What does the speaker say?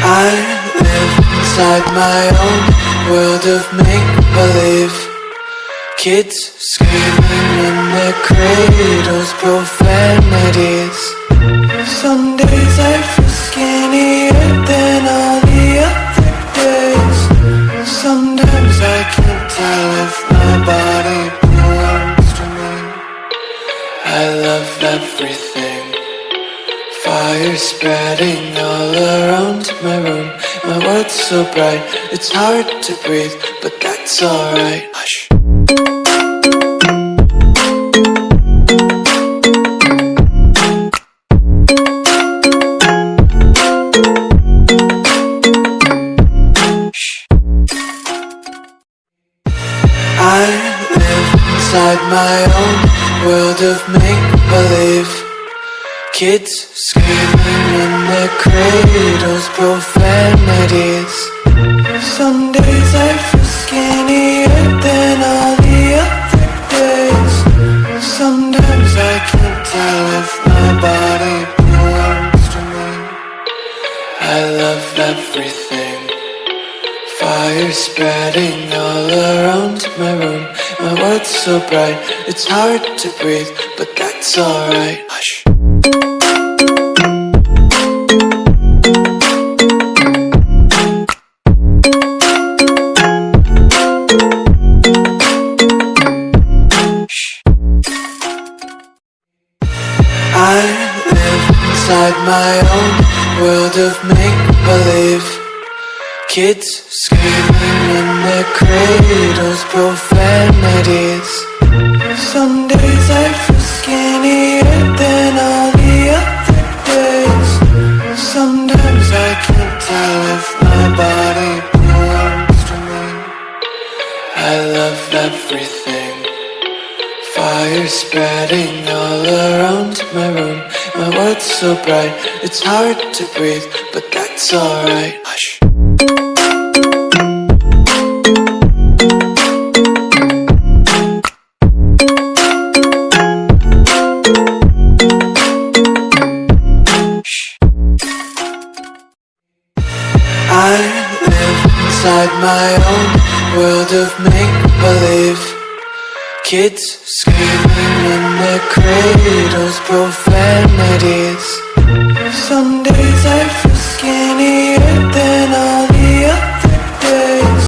I live inside my own world of make-believe. Kids screaming in their cradles, profanities. Some days I feel skinnier than all the other days. Sometimes I can't tell if my body belongs to me. I love everything. Fire spreading all around my room. My world's so bright, it's hard to breathe, but that's alright. Hush. I live inside my own world of make-believe. Kids screaming in their cradles, profanities. Some days I feel skinnier than all the other days. Sometimes I can't tell if my body belongs to me. I love everything. Fire spreading all around my room. My world's so bright, it's hard to breathe, but that's alright. Hush. I live inside my own world of make-believe. Kids screaming in their cradles, profanities. Some days I feel skinnier than all the other days. Sometimes I can't tell if my body belongs to me. I love everything. Fire spreading all around my room. My world's so bright, it's hard to breathe, but that's alright. Hush. I live inside my own world of make-believe. Kids screaming in their cradles, profanities. Some days I feel skinnier than all